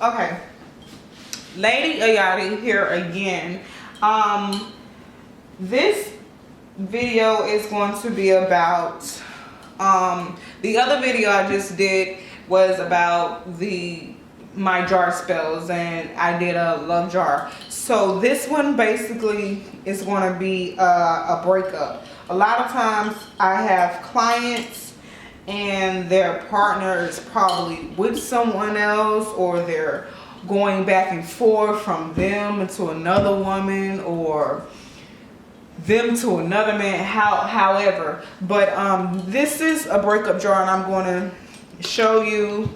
Okay, Lady Ayida here again. This video is going to be about the other video I just did was about my jar spells, and I did a love jar. So this one basically is going to be a breakup. A lot of times I have clients and their partner is probably with someone else, or they're going back and forth from them to another woman, or them to another man, however. But this is a breakup jar, and I'm going to show you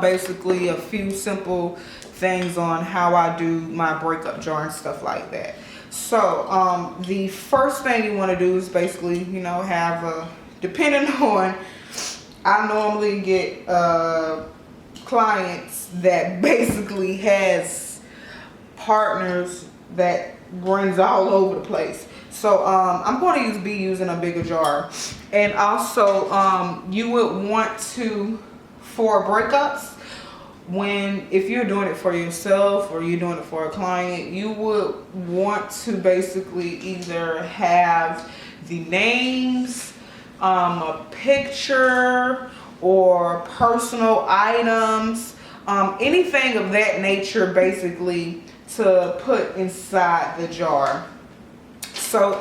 basically a few simple things on how I do my breakup jar and stuff like that. So the first thing you want to do is basically, you know, have a, depending on, I normally get clients that basically has partners that runs all over the place. So I'm going to be using a bigger jar. And also you would want to, for breakups, if you're doing it for yourself or you're doing it for a client, you would want to basically either have the names, a picture, or personal items, anything of that nature basically to put inside the jar. So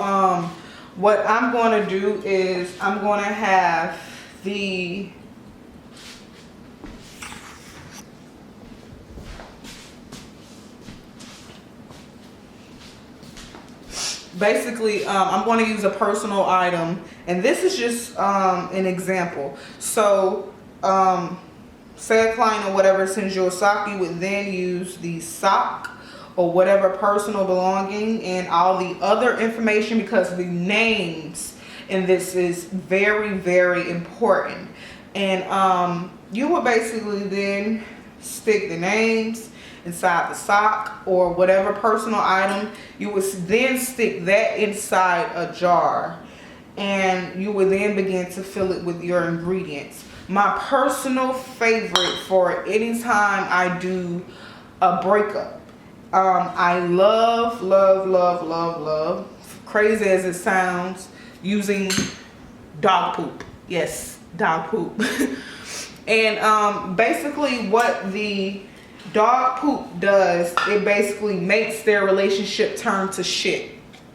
what I'm going to do is I'm going to have basically I'm going to use a personal item, and this is just an example. So say a client or whatever sends you a sock, you would then use the sock or whatever personal belonging and all the other information, because the names in this is very, very important. And you would basically then stick the names inside the sock or whatever personal item. You would then stick that inside a jar, and you would then begin to fill it with your ingredients. My personal favorite for any time I do a breakup, I love, crazy as it sounds, using dog poop. Yes, dog poop. And basically what the dog poop does, it basically makes their relationship turn to shit.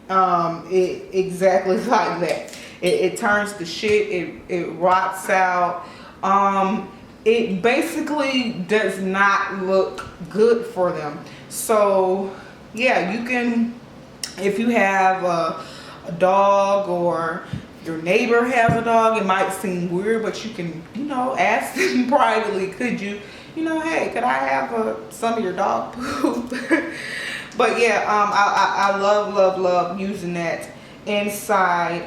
Exactly like that. It turns to shit. It rots out. It basically does not look good for them. So yeah, you can, if you have a dog, or your neighbor has a dog, it might seem weird, but you can, you know, ask them privately, could you, you know, hey, could I have some of your dog poop? But yeah, I love using that inside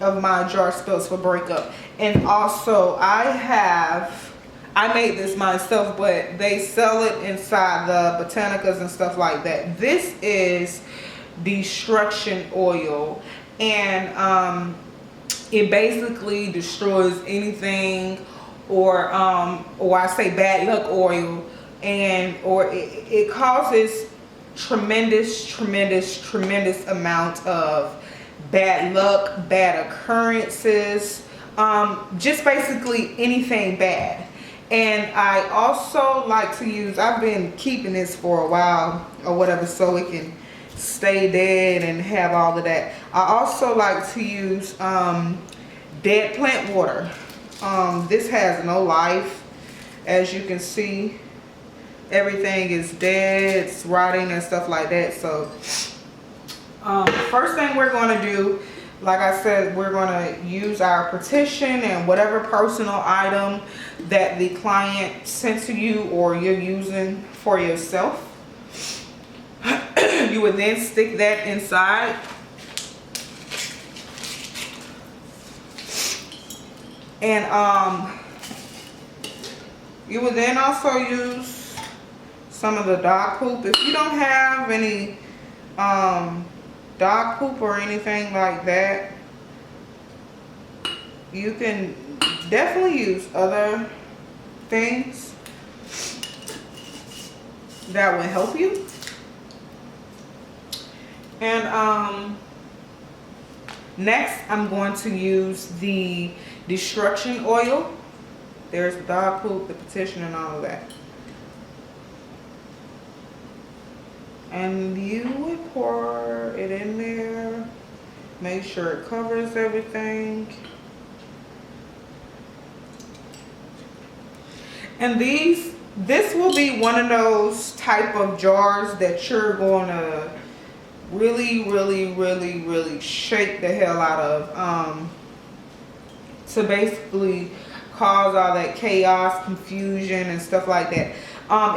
of my jar spells for breakup. And also I made this myself, but they sell it inside the botanicas and stuff like that. This is destruction oil, and it basically destroys anything, or I say bad luck oil, or it causes tremendous amount of bad luck, bad occurrences, just basically anything bad. And I also like to use, I've been keeping this for a while or whatever, so it can stay dead and have all of that. I also like to use dead plant water. This has no life, as you can see. Everything is dead, it's rotting and stuff like that. So first thing we're going to do, like I said, we're going to use our petition and whatever personal item that the client sent to you or you're using for yourself. You would then stick that inside. And you would then also use some of the dog poop. If you don't have any dog poop or anything like that, you can definitely use other things. that will help you. And next I'm going to use the destruction oil. There's the dog poop, the petition, and all of that. And you would pour it in there. Make sure it covers everything. And this will be one of those type of jars that you're going to really shake the hell out of, to basically cause all that chaos, confusion, and stuff like that.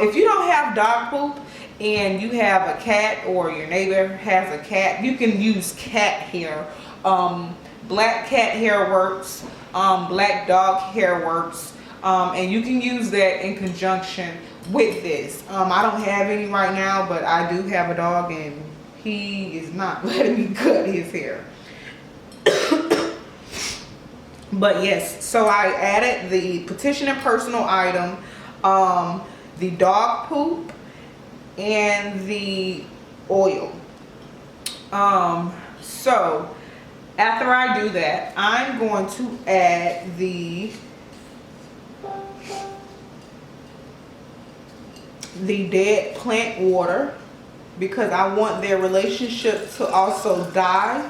If you don't have dog poop and you have a cat, or your neighbor has a cat, you can use cat hair. Black cat hair works, black dog hair works, and you can use that in conjunction with this. I don't have any right now, but I do have a dog, and he is not letting me cut his hair. But yes, so I added the petition and personal item, the dog poop, and the oil. So after I do that, I'm going to add the dead plant water, because I want their relationship to also die,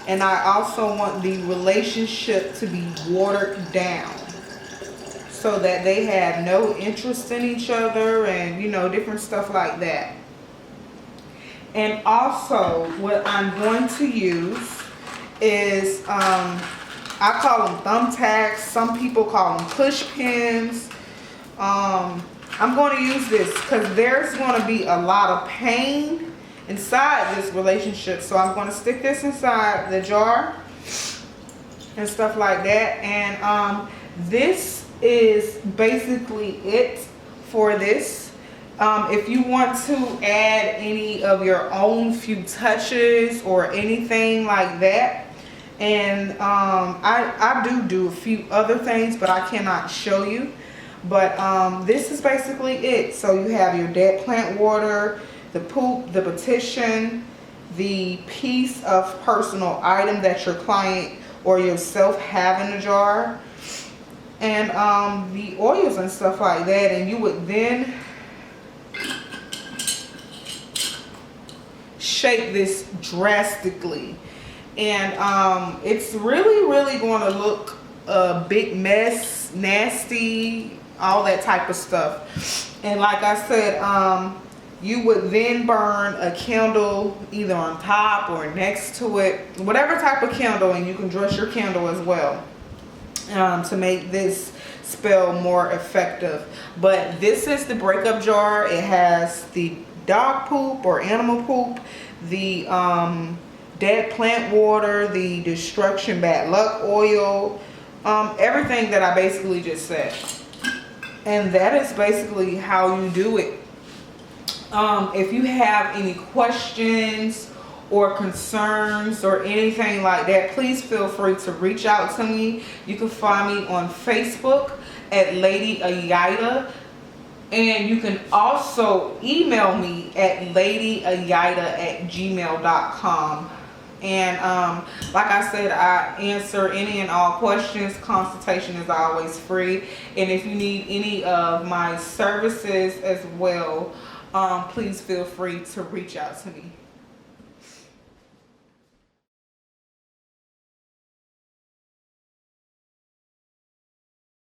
and I also want the relationship to be watered down so that they have no interest in each other, and you know, different stuff like that. And also what I'm going to use is I call them thumbtacks, some people call them push pins. I'm going to use this because there's going to be a lot of pain inside this relationship. So I'm going to stick this inside the jar and stuff like that. And this is basically it for this. If you want to add any of your own few touches or anything like that, and I do a few other things, but I cannot show you. But this is basically it. So you have your dead plant water, the poop, the petition, the piece of personal item that your client or yourself have in the jar, and the oils and stuff like that. And you would then shake this drastically, and it's really going to look a big mess, nasty, all that type of stuff. And like I said, you would then burn a candle either on top or next to it, whatever type of candle, and you can dress your candle as well, to make this spell more effective. But this is the breakup jar. It has the dog poop or animal poop, the dead plant water, the destruction bad luck oil, everything that I basically just said. And that is basically how you do it. If you have any questions or concerns or anything like that, please feel free to reach out to me. You can find me on Facebook at Lady Ayida, and you can also email me at ladyayida@gmail.com. And like I said, I answer any and all questions. Consultation is always free. And if you need any of my services as well, please feel free to reach out to me.